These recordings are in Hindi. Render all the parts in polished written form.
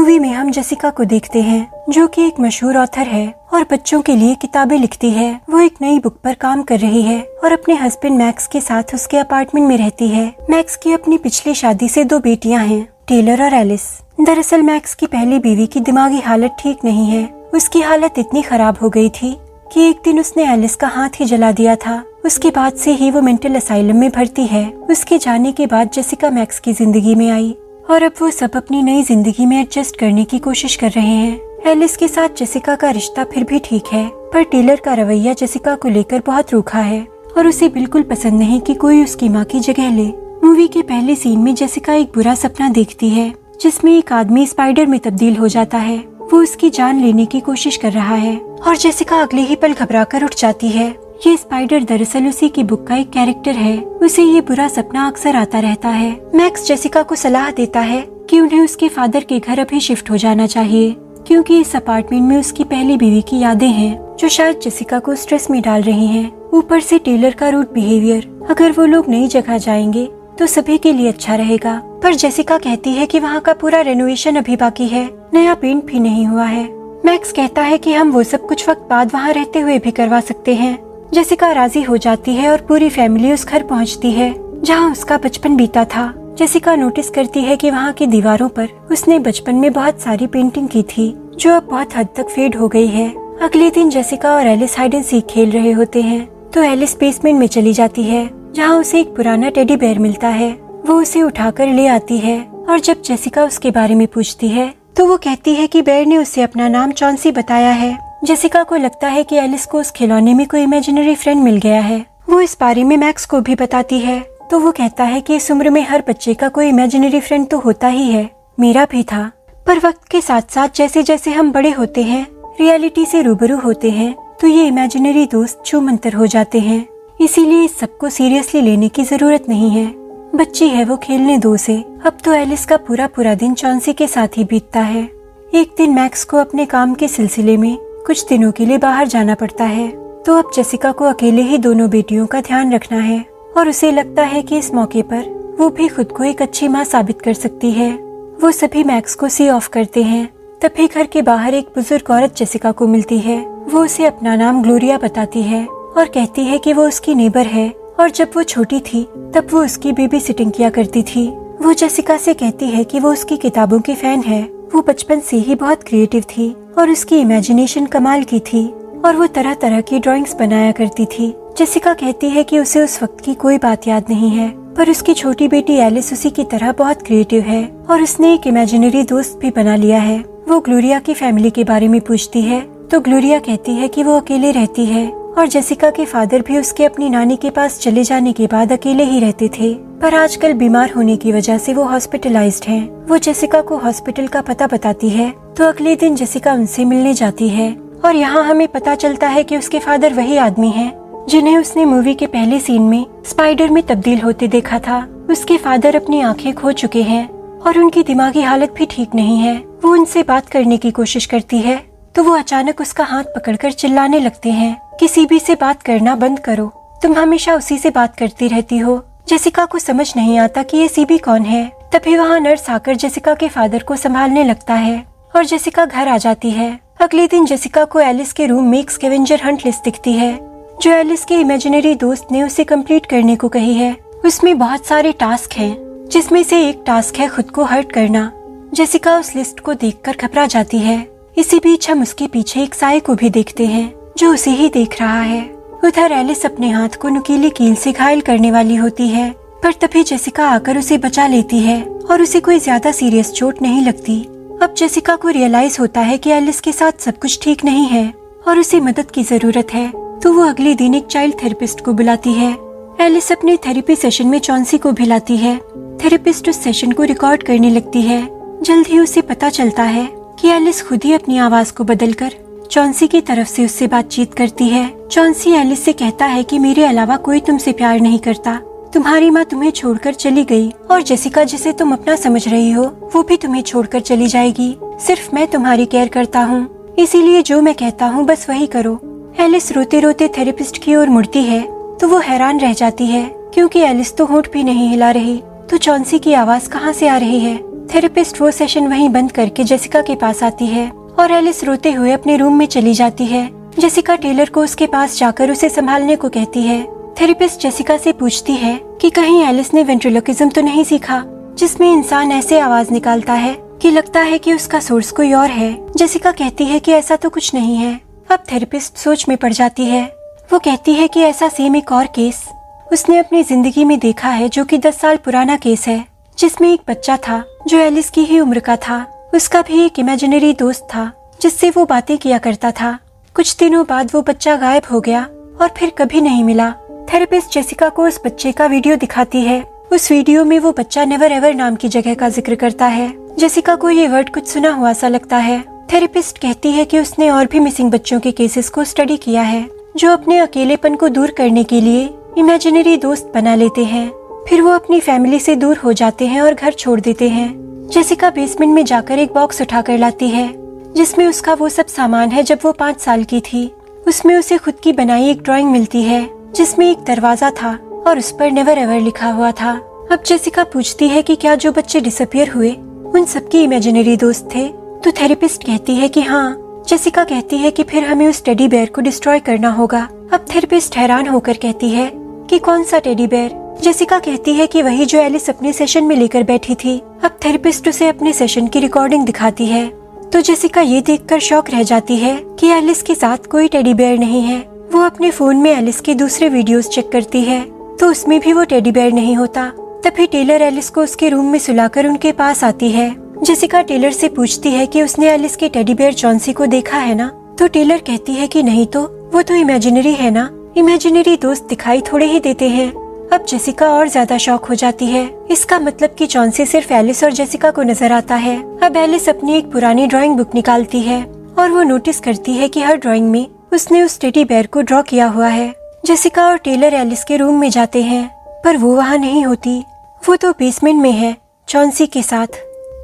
मूवी में हम जेसिका को देखते हैं, जो कि एक मशहूर ऑथर है और बच्चों के लिए किताबें लिखती है। वो एक नई बुक पर काम कर रही है और अपने हस्बैंड मैक्स के साथ उसके अपार्टमेंट में रहती है। मैक्स की अपनी पिछली शादी से 2 बेटियां हैं, टेलर और एलिस। दरअसल मैक्स की पहली बीवी की दिमागी हालत ठीक नहीं है। उसकी हालत इतनी खराब हो गई थी कि एक दिन उसने एलिस का हाथ ही जला दिया था। उसके बाद से ही वो मेंटल असाइलम में भर्ती है। उसके जाने के बाद जेसिका मैक्स की जिंदगी में आई और अब वो सब अपनी नई जिंदगी में एडजस्ट करने की कोशिश कर रहे हैं। एलिस के साथ जेसिका का रिश्ता फिर भी ठीक है, पर टेलर का रवैया जेसिका को लेकर बहुत रूखा है और उसे बिल्कुल पसंद नहीं कि कोई उसकी माँ की जगह ले। मूवी के पहले सीन में जेसिका एक बुरा सपना देखती है, जिसमें एक आदमी स्पाइडर में तब्दील हो जाता है। वो उसकी जान लेने की कोशिश कर रहा है और जेसिका अगले ही पल घबराकर उठ जाती है। ये स्पाइडर दरअसल उसी की बुक का एक कैरेक्टर है। उसे ये बुरा सपना अक्सर आता रहता है। मैक्स जेसिका को सलाह देता है कि उन्हें उसके फादर के घर अभी शिफ्ट हो जाना चाहिए, क्योंकि इस अपार्टमेंट में उसकी पहली बीवी की यादें हैं, जो शायद जेसिका को स्ट्रेस में डाल रही हैं। ऊपर से टेलर का रूड बिहेवियर। अगर वो लोग नई जगह जाएंगे तो सभी के लिए अच्छा रहेगा। पर जेसिका कहती है कि वहाँ का पूरा रेनोवेशन अभी बाकी है, नया पेंट भी नहीं हुआ है। मैक्स कहता है कि हम वो सब कुछ वक्त बाद वहाँ रहते हुए भी करवा सकते हैं। जेसिका राजी हो जाती है और पूरी फैमिली उस घर पहुँचती है जहाँ उसका बचपन बीता था। जेसिका नोटिस करती है कि वहाँ की दीवारों पर उसने बचपन में बहुत सारी पेंटिंग की थी, जो अब बहुत हद तक फेड हो गई है। अगले दिन जेसिका और एलिस हाइड एंड सीक खेल रहे होते हैं, तो एलिस बेसमेंट में चली जाती है, जहाँ उसे एक पुराना टेडी बेयर मिलता है। वो उसे उठाकर ले आती है और जब जेसिका उसके बारे में पूछती है तो वो कहती है कि बेयर ने उसे अपना नाम चॉन्सी बताया है। जेसिका को लगता है कि एलिस को उस खिलौने में कोई इमेजिनरी फ्रेंड मिल गया है। वो इस बारे में मैक्स को भी बताती है, तो वो कहता है कि इस उम्र में हर बच्चे का कोई इमेजिनरी फ्रेंड तो होता ही है, मेरा भी था। पर वक्त के साथ साथ जैसे जैसे हम बड़े होते हैं, रियलिटी से रूबरू होते हैं, तो ये इमेजिनरी दोस्त छूमंतर हो जाते हैं। इसीलिए इस सबको सीरियसली लेने की जरूरत नहीं है। बच्ची है, वो खेलने दो से। अब तो एलिस का पूरा दिन चॉन्सी के साथ ही बीतता है। एक दिन मैक्स को अपने काम के सिलसिले में कुछ दिनों के लिए बाहर जाना पड़ता है, तो अब जेसिका को अकेले ही दोनों बेटियों का ध्यान रखना है और उसे लगता है कि इस मौके पर वो भी खुद को एक अच्छी माँ साबित कर सकती है। वो सभी मैक्स को सी ऑफ करते हैं। तभी घर के बाहर एक बुजुर्ग औरत जेसिका को मिलती है। वो उसे अपना नाम ग्लोरिया बताती है और कहती है कि वो उसकी नेबर है और जब वो छोटी थी तब वो उसकी बेबी सिटिंग किया करती थी। वो जेसिका से कहती है कि वो उसकी किताबों की फैन है। वो बचपन से ही बहुत क्रिएटिव थी और उसकी इमेजिनेशन कमाल की थी और वो तरह तरह की ड्राइंग्स बनाया करती थी। जेसिका कहती है कि उसे उस वक्त की कोई बात याद नहीं है, पर उसकी छोटी बेटी एलिस उसी की तरह बहुत क्रिएटिव है और उसने एक इमेजिनरी दोस्त भी बना लिया है। वो ग्लोरिया की फैमिली के बारे में पूछती है, तो ग्लोरिया कहती है कि वो अकेले रहती है और जेसिका के फादर भी उसके अपनी नानी के पास चले जाने के बाद अकेले ही रहते थे, पर आजकल बीमार होने की वजह से वो हॉस्पिटलाइज्ड हैं। वो जेसिका को हॉस्पिटल का पता बताती है, तो अगले दिन जेसिका उनसे मिलने जाती है और यहाँ हमें पता चलता है कि उसके फादर वही आदमी हैं जिन्हें उसने मूवी के पहले सीन में स्पाइडर में तब्दील होते देखा था। उसके फादर अपनी आंखें खो चुके हैं और उनकी दिमागी हालत भी ठीक नहीं है। वो उनसे बात करने की कोशिश करती है, तो वो अचानक उसका हाथ पकड़कर चिल्लाने लगते हैं, किसी भी से बात करना बंद करो, तुम हमेशा उसी से बात करती रहती हो। जेसिका को समझ नहीं आता कि ये सीबी कौन है। तभी वहाँ नर्स आकर जेसिका के फादर को संभालने लगता है और जेसिका घर आ जाती है। अगले दिन जेसिका को एलिस के रूम में एक स्कैवेंजर हंट लिस्ट दिखती है, जो एलिस के इमेजिनरी दोस्त ने उसे कंप्लीट करने को कही है। उसमें बहुत सारे टास्क हैं, जिसमें से एक टास्क है खुद को हर्ट करना। जेसिका उस लिस्ट को देखकर घबरा जाती है। इसी बीच हम उसके पीछे एक साए को भी देखते हैं, जो उसे ही देख रहा है। उधर एलिस अपने हाथ को नुकीली कील से घायल करने वाली होती है, पर तभी जेसिका आकर उसे बचा लेती है और उसे कोई ज्यादा सीरियस चोट नहीं लगती। अब जेसिका को रियलाइज होता है कि एलिस के साथ सब कुछ ठीक नहीं है और उसे मदद की जरूरत है, तो वो अगले दिन एक चाइल्ड थेरेपिस्ट को बुलाती है। एलिस अपने थेरेपी सेशन में चॉन्सी को भी लाती है। थेरेपिस्ट उस सेशन को रिकॉर्ड करने लगती है। जल्द ही उसे पता चलता है कि एलिस खुद ही अपनी आवाज को बदलकर चॉन्सी की तरफ से उससे बातचीत करती है। चॉन्सी एलिस से कहता है कि मेरे अलावा कोई तुमसे प्यार नहीं करता, तुम्हारी माँ तुम्हें छोड़कर चली गई और जेसिका जिसे तुम अपना समझ रही हो वो भी तुम्हें छोड़कर चली जाएगी। सिर्फ मैं तुम्हारी केयर करता हूँ, इसीलिए जो मैं कहता हूँ बस वही करो। एलिस रोते रोते थेरेपिस्ट की ओर मुड़ती है, तो वो हैरान रह जाती है क्योंकि एलिस तो होंठ भी नहीं हिला रही, तो चॉन्सी की आवाज कहाँ से आ रही है। थेरेपिस्ट वो सेशन वहीं बंद करके जेसिका के पास आती है और एलिस रोते हुए अपने रूम में चली जाती है। जेसिका टेलर को उसके पास जाकर उसे संभालने को कहती है। थेरेपिस्ट जेसिका से पूछती है कि कहीं एलिस ने वेंट्रिलोकिज्म तो नहीं सीखा, जिसमें इंसान ऐसे आवाज निकालता है कि लगता है कि उसका सोर्स कोई और है। जेसिका कहती है कि ऐसा तो कुछ नहीं है। अब थेरेपिस्ट सोच में पड़ जाती है। वो कहती है कि ऐसा सेम एक और केस उसने अपनी जिंदगी में देखा है, जो कि 10 साल पुराना केस है, जिसमें एक बच्चा था जो एलिस की ही उम्र का था। उसका भी एक इमेजिनरी दोस्त था जिससे वो बातें किया करता था। कुछ दिनों बाद वो बच्चा गायब हो गया और फिर कभी नहीं मिला। थेरेपिस्ट जेसिका को उस बच्चे का वीडियो दिखाती है। उस वीडियो में वो बच्चा नेवर एवर नाम की जगह का जिक्र करता है। जेसिका को ये वर्ड कुछ सुना हुआ सा लगता है। थेरेपिस्ट कहती है कि उसने और भी मिसिंग बच्चों के केसेस को स्टडी किया है, जो अपने अकेलेपन को दूर करने के लिए इमेजिनरी दोस्त बना लेते हैं। फिर वो अपनी फैमिली से दूर हो जाते हैं और घर छोड़ देते हैं। जेसिका बेसमेंट में जाकर एक बॉक्स उठाकर लाती है, जिसमें उसका वो सब सामान है जब वो 5 साल की थी। उसमें उसे खुद की बनाई एक ड्राइंग मिलती है, जिसमें एक दरवाजा था और उस पर नेवर एवर लिखा हुआ था। अब जेसिका पूछती है कि क्या जो बच्चे डिसअपियर हुए उन सबकी इमेजिनरी दोस्त थे, तो थेरेपिस्ट कहती है कि हाँ। जेसिका कहती है कि फिर हमें उस टेडी बेयर को डिस्ट्रॉय करना होगा। अब थेरेपिस्ट हैरान होकर कहती है कि कौन सा टेडी बेयर। जेसिका कहती है कि वही जो एलिस अपने सेशन में लेकर बैठी थी। अब थेरेपिस्ट उसे अपने सेशन की रिकॉर्डिंग दिखाती है, तो जेसिका ये देखकर शॉक रह जाती है कि एलिस के साथ कोई टेडी बेयर नहीं है। वो अपने फोन में एलिस के दूसरे वीडियोस चेक करती है, तो उसमें भी वो टेडी बेयर नहीं होता। तभी टेलर एलिस को उसके रूम में सुलाकर उनके पास आती है। जेसिका टेलर से पूछती है कि उसने एलिस के टेडी बेयर चॉन्सी को देखा है ना, तो टेलर कहती है कि नहीं, तो वो तो इमेजिनरी है ना, इमेजिनरी दोस्त दिखाई थोड़े ही देते हैं। अब जेसिका और ज्यादा शॉक हो जाती है। इसका मतलब कि चॉन्सी सिर्फ एलिस और जेसिका को नजर आता है। अब एलिस अपनी एक पुरानी ड्राइंग बुक निकालती है और वो नोटिस करती है कि हर ड्राइंग में उसने उस टेडी बेयर को ड्रॉ किया हुआ है। जेसिका और टेलर एलिस के रूम में जाते हैं, पर वो वहाँ नहीं होती। वो तो बेसमेंट में है चॉन्सी के साथ।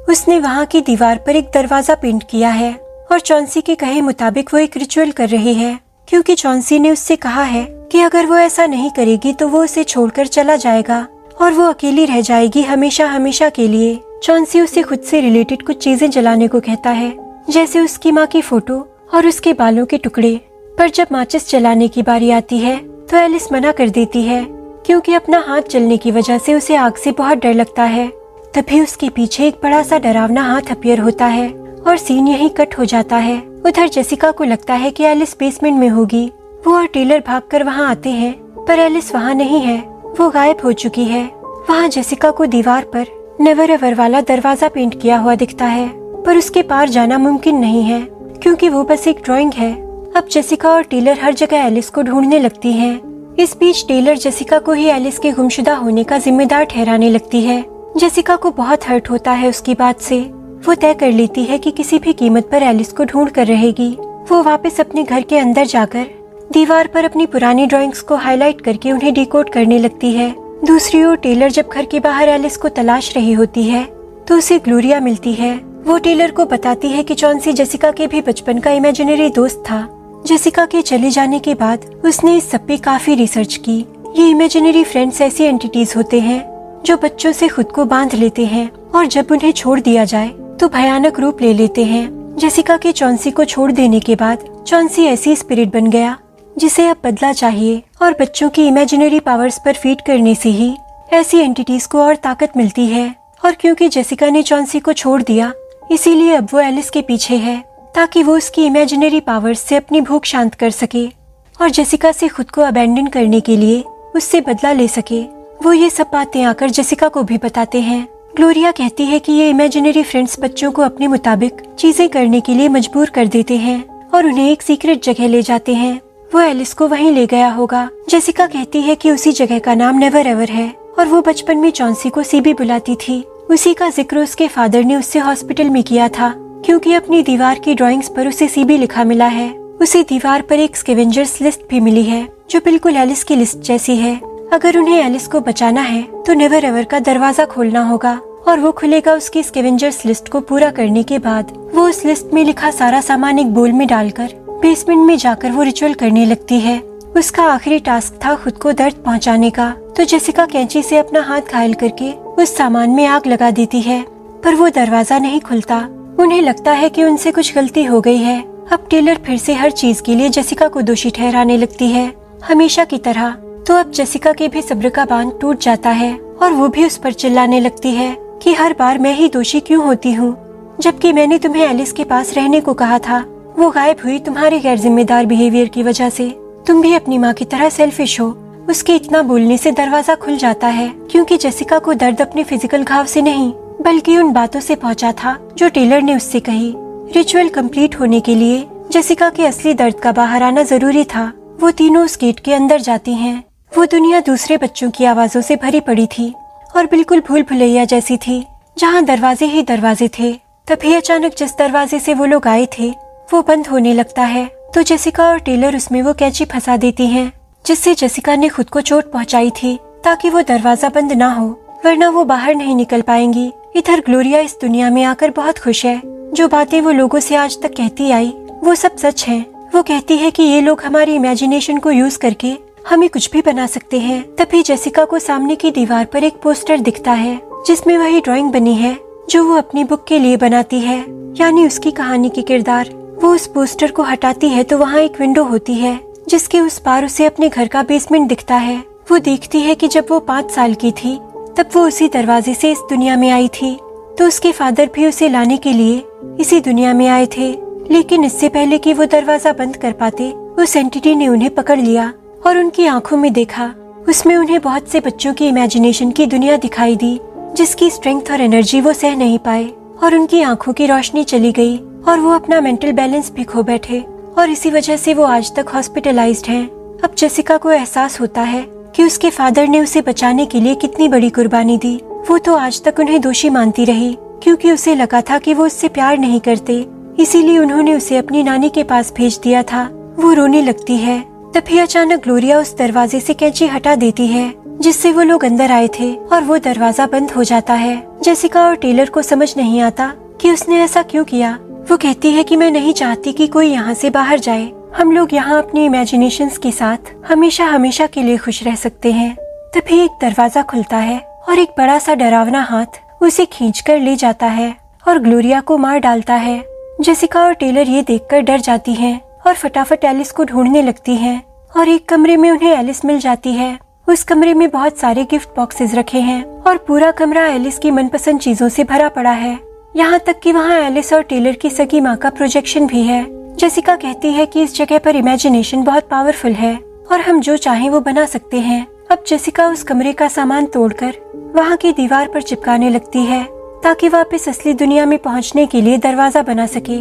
उसने वहाँ की दीवार पर एक दरवाजा पेंट किया है और चॉन्सी के कहे मुताबिक वो एक रिचुअल कर रही है, क्योंकि चॉन्सी ने उससे कहा है कि अगर वो ऐसा नहीं करेगी तो वो उसे छोड़कर चला जाएगा और वो अकेली रह जाएगी हमेशा हमेशा के लिए। चॉन्सी उसे खुद से रिलेटेड कुछ चीजें जलाने को कहता है, जैसे उसकी माँ की फोटो और उसके बालों के टुकड़े। पर जब माचिस जलाने की बारी आती है तो एलिस मना कर देती है, क्योंकि अपना हाथ जलने की वजह से उसे आग से बहुत डर लगता है। तभी उसके पीछे एक बड़ा सा डरावना हाथ अपीयर होता है और सीन यहीं कट हो जाता है। उधर जेसिका को लगता है कि एलिस बेसमेंट में होगी। वो और टेलर भागकर वहाँ आते हैं, पर एलिस वहाँ नहीं है, वो गायब हो चुकी है। वहाँ जेसिका को दीवार पर नेवर एवर वाला दरवाजा पेंट किया हुआ दिखता है, पर उसके पार जाना मुमकिन नहीं है, क्योंकि वो बस एक ड्राइंग है। अब जेसिका और टेलर हर जगह एलिस को ढूंढने लगती हैं। इस बीच टेलर जेसिका को ही एलिस के गुमशुदा होने का जिम्मेदार ठहराने लगती है। जेसिका को बहुत हर्ट होता है उसकी बात से। वो तय कर लेती है कि किसी भी कीमत पर एलिस को ढूंढ कर रहेगी। वो वापस अपने घर के अंदर जाकर दीवार पर अपनी पुरानी ड्राइंग्स को हाईलाइट करके उन्हें डिकोड करने लगती है। दूसरी ओर टेलर जब घर के बाहर एलिस को तलाश रही होती है तो उसे ग्लोरिया मिलती है। वो टेलर को बताती है कि चॉन्सी जेसिका के भी बचपन का इमेजिनरी दोस्त था। जेसिका के चले जाने के बाद उसने इस सब पे काफी रिसर्च की। ये इमेजिनरी फ्रेंड्स ऐसी एंटिटीज होते हैं जो बच्चों से खुद को बांध लेते हैं और जब उन्हें छोड़ दिया जाए तो भयानक रूप ले लेते हैं। जेसिका के चॉन्सी को छोड़ देने के बाद चॉन्सी ऐसी स्पिरिट बन गया जिसे अब बदला चाहिए, और बच्चों की इमेजिनरी पावर्स पर फीड करने से ही ऐसी एंटिटीज को और ताकत मिलती है। और क्योंकि जेसिका ने चॉन्सी को छोड़ दिया, इसीलिए अब वो एलिस के पीछे है, ताकि वो उसकी इमेजिनरी पावर्स से अपनी भूख शांत कर सके और जेसिका से खुद को अबैंडन करने के लिए उससे बदला ले सके। वो ये सब बातें आकर जेसिका को भी बताते हैं। ग्लोरिया कहती है कि ये इमेजिनरी फ्रेंड्स बच्चों को अपने मुताबिक चीजें करने के लिए मजबूर कर देते हैं और उन्हें एक सीक्रेट जगह ले जाते हैं। वो एलिस को वहीं ले गया होगा। जेसिका कहती है कि उसी जगह का नाम नेवर एवर है और वो बचपन में चॉन्सी को सीबी बुलाती थी। उसी का जिक्र उसके फादर ने उससे हॉस्पिटल में किया था, क्योंकि अपनी दीवार की ड्राइंग्स पर उसे सीबी लिखा मिला है। उसी दीवार पर एक स्कैवेंजर्स लिस्ट भी मिली है जो बिल्कुल एलिस की लिस्ट जैसी है। अगर उन्हें एलिस को बचाना है तो नेवर एवर का दरवाजा खोलना होगा और वो खुलेगा उसकी स्कैवेंजर्स लिस्ट को पूरा करने के बाद। वो उस लिस्ट में लिखा सारा सामान एक बोल में डालकर बेसमेंट में जाकर वो रिचुअल करने लगती है। उसका आखिरी टास्क था खुद को दर्द पहुंचाने का, तो जेसिका कैंची से अपना हाथ घायल करके उस सामान में आग लगा देती है। पर वो दरवाजा नहीं खुलता। उन्हें लगता है कि उनसे कुछ गलती हो गई है। अब टेलर फिर से हर चीज के लिए जेसिका को दोषी ठहराने लगती है, हमेशा की तरह। तो अब जेसिका के भी सब्र का बांध टूट जाता है और वो भी उस पर चिल्लाने लगती है कि हर बार मैं ही दोषी क्यों होती हूँ, जबकि मैंने तुम्हें एलिस के पास रहने को कहा था। वो गायब हुई तुम्हारे गैर जिम्मेदार बिहेवियर की वजह से। तुम भी अपनी माँ की तरह सेल्फिश हो। उसके इतना बोलने से दरवाजा खुल जाता है, क्योंकि जेसिका को दर्द अपने फिजिकल घाव से नहीं बल्कि उन बातों से पहुंचा था जो टेलर ने उससे कही। रिचुअल कंप्लीट होने के लिए जेसिका के असली दर्द का बाहर आना जरूरी था। वो तीनों उस गेट के अंदर जाती हैं। वो दुनिया दूसरे बच्चों की आवाजों से भरी पड़ी थी और बिल्कुल भूल भुलैया जैसी थी, जहाँ दरवाजे ही दरवाजे थे। तभी अचानक जिस दरवाजे से वो लोग आए थे वो बंद होने लगता है। तो जेसिका और टेलर उसमें वो कैंची फंसा देती हैं, जिससे जेसिका ने खुद को चोट पहुंचाई थी ताकि वो दरवाजा बंद ना हो, वरना वो बाहर नहीं निकल पाएंगी। इधर ग्लोरिया इस दुनिया में आकर बहुत खुश है। जो बातें वो लोगों से आज तक कहती आई वो सब सच हैं। वो कहती है कि ये लोग हमारी इमेजिनेशन को यूज करके हमें कुछ भी बना सकते हैं। तभी जेसिका को सामने की दीवार पर एक पोस्टर दिखता है जिसमें वही ड्राइंग बनी है जो वो अपनी बुक के लिए बनाती है, यानी उसकी कहानी के किरदार। वो उस पोस्टर को हटाती है तो वहाँ एक विंडो होती है जिसके उस पार उसे अपने घर का बेसमेंट दिखता है। वो देखती है कि जब वो 5 साल की थी तब वो उसी दरवाजे से इस दुनिया में आई थी। तो उसके फादर भी उसे लाने के लिए इसी दुनिया में आए थे, लेकिन इससे पहले कि वो दरवाजा बंद कर पाते उस एंटिटी ने उन्हें पकड़ लिया और उनकी आंखों में देखा। उसमें उन्हें बहुत से बच्चों की इमेजिनेशन की दुनिया दिखाई दी जिसकी स्ट्रेंथ और एनर्जी वो सह नहीं पाए, और उनकी आंखों की रोशनी चली गई और वो अपना मेंटल बैलेंस भी खो बैठे, और इसी वजह से वो आज तक हॉस्पिटलाइज्ड हैं। अब जेसिका को एहसास होता है कि उसके फादर ने उसे बचाने के लिए कितनी बड़ी कुर्बानी दी। वो तो आज तक उन्हें दोषी मानती रही क्योंकि उसे लगा था कि वो उससे प्यार नहीं करते, इसीलिए उन्होंने उसे अपनी नानी के पास भेज दिया था। वो रोने लगती है। तभी अचानक ग्लोरिया उस दरवाजे से कैंची हटा देती है जिससे वो लोग अंदर आए थे, और वो दरवाजा बंद हो जाता है। जेसिका और टेलर को समझ नहीं आता कि उसने ऐसा क्यों किया। वो कहती है कि मैं नहीं चाहती कि कोई यहाँ से बाहर जाए। हम लोग यहाँ अपनी इमेजिनेशंस के साथ हमेशा हमेशा के लिए खुश रह सकते हैं। तभी एक दरवाजा खुलता है और एक बड़ा सा डरावना हाथ उसे खींचकर ले जाता है और ग्लोरिया को मार डालता है। जेसिका और टेलर ये देखकर डर जाती हैं और फटाफट एलिस को ढूंढने लगती हैं, और एक कमरे में उन्हें एलिस मिल जाती है। उस कमरे में बहुत सारे गिफ्ट बॉक्सेस रखे हैं और पूरा कमरा एलिस की मनपसंद चीजों से भरा पड़ा है। यहाँ तक कि वहाँ एलिस और टेलर की सगी माँ का प्रोजेक्शन भी है। जेसिका कहती है कि इस जगह पर इमेजिनेशन बहुत पावरफुल है और हम जो चाहें वो बना सकते हैं। अब जेसिका उस कमरे का सामान तोड़कर वहाँ की दीवार पर चिपकाने लगती है ताकि वापस असली दुनिया में पहुँचने के लिए दरवाजा बना सके।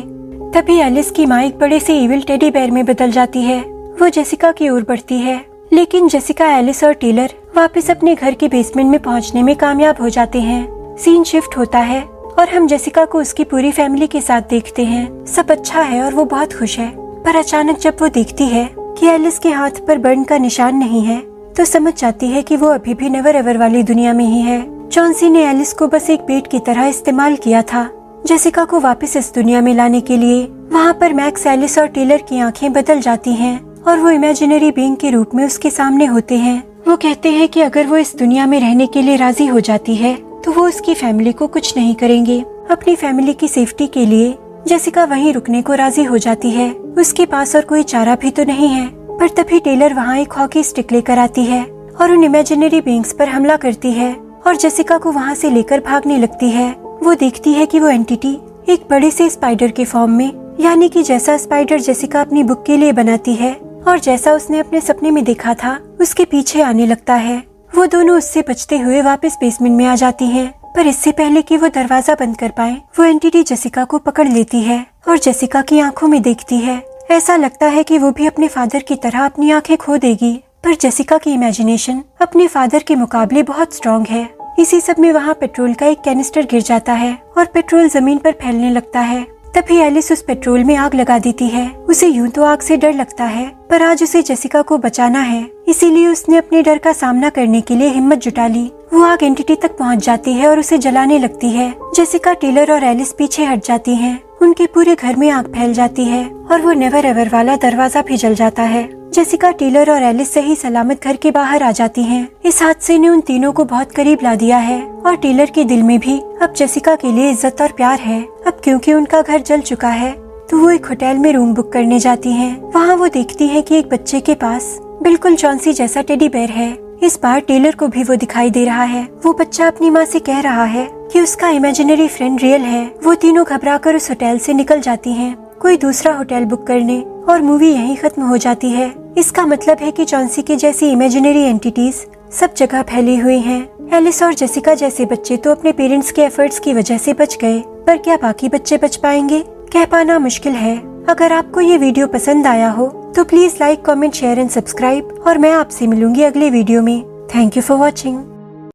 तभी एलिस की माँ एक बड़े से इविल टेडी बेयर में बदल जाती है। वो जेसिका की ओर बढ़ती है, लेकिन जेसिका, एलिस और टेलर वापस अपने घर के बेसमेंट में पहुँचने में कामयाब हो जाते हैं। सीन शिफ्ट होता है और हम जेसिका को उसकी पूरी फैमिली के साथ देखते हैं। सब अच्छा है और वो बहुत खुश है, पर अचानक जब वो देखती है कि एलिस के हाथ पर बर्न का निशान नहीं है तो समझ जाती है कि वो अभी भी नेवर एवर वाली दुनिया में ही है। चॉन्सी ने एलिस को बस एक बेट की तरह इस्तेमाल किया था जेसिका को वापस इस दुनिया में लाने के लिए। वहाँ पर मैक्स, एलिस और टेलर की आंखें बदल जाती हैं और वो इमेजिनरी बीइंग के रूप में उसके सामने होते हैं। वो कहते हैं कि अगर वो इस दुनिया में रहने के लिए राजी हो जाती है तो वो उसकी फैमिली को कुछ नहीं करेंगे। अपनी फैमिली की सेफ्टी के लिए जेसिका वहीं रुकने को राजी हो जाती है। उसके पास और कोई चारा भी तो नहीं है, पर तभी टेलर वहाँ एक हॉकी स्टिक लेकर आती है और उन इमेजिनरी बीइंग्स पर हमला करती है और जेसिका को वहाँ से लेकर भागने लगती है। वो देखती है कि वो एंटिटी एक बड़े से स्पाइडर के फॉर्म में, यानी कि जैसा स्पाइडर जेसिका अपनी बुक के लिए बनाती है और जैसा उसने अपने सपने में देखा था, उसके पीछे आने लगता है। वो दोनों उससे बचते हुए वापस बेसमेंट में आ जाती हैं, पर इससे पहले कि वो दरवाजा बंद कर पाए वो एंटिटी जेसिका को पकड़ लेती है और जेसिका की आंखों में देखती है। ऐसा लगता है कि वो भी अपने फादर की तरह अपनी आंखें खो देगी, पर जेसिका की इमेजिनेशन अपने फादर के मुकाबले बहुत स्ट्रॉन्ग है। इसी सब में वहाँ पेट्रोल का एक कैनिस्टर गिर जाता है और पेट्रोल जमीन पर फैलने लगता है। तभी एलिस उस पेट्रोल में आग लगा देती है। उसे यूं तो आग से डर लगता है, पर आज उसे जेसिका को बचाना है, इसीलिए उसने अपने डर का सामना करने के लिए हिम्मत जुटा ली। वो आग एंटिटी तक पहुंच जाती है और उसे जलाने लगती है। जेसिका, टेलर और एलिस पीछे हट जाती हैं। उनके पूरे घर में आग फैल जाती है और वो नेवर एवर वाला दरवाजा भी जल जाता है। जेसिका, टेलर और एलिस सही सलामत घर के बाहर आ जाती हैं। इस हादसे ने उन तीनों को बहुत करीब ला दिया है और टेलर के दिल में भी अब जेसिका के लिए इज्जत और प्यार है। अब क्योंकि उनका घर जल चुका है तो वो एक होटल में रूम बुक करने जाती हैं। वहाँ वो देखती हैं कि एक बच्चे के पास बिल्कुल चॉन्सी जैसा टेडी बेयर है। इस बार टेलर को भी वो दिखाई दे रहा है। वो बच्चा अपनी माँ से कह रहा है कि उसका इमेजिनरी फ्रेंड रियल है। वो तीनों घबराकर उस होटल से निकल जाती हैं, कोई दूसरा होटल बुक करने, और मूवी यहीं खत्म हो जाती है। इसका मतलब है कि चॉन्सी की जैसी इमेजिनरी एंटिटीज सब जगह फैली हुई हैं। एलिस और जेसिका जैसे बच्चे तो अपने पेरेंट्स के एफर्ट्स की वजह से बच गए, पर क्या बाकी बच्चे बच पाएंगे? कह पाना मुश्किल है। अगर आपको ये वीडियो पसंद आया हो तो please like, comment, share and subscribe, और मैं आपसे मिलूंगी अगले वीडियो में। Thank you for watching.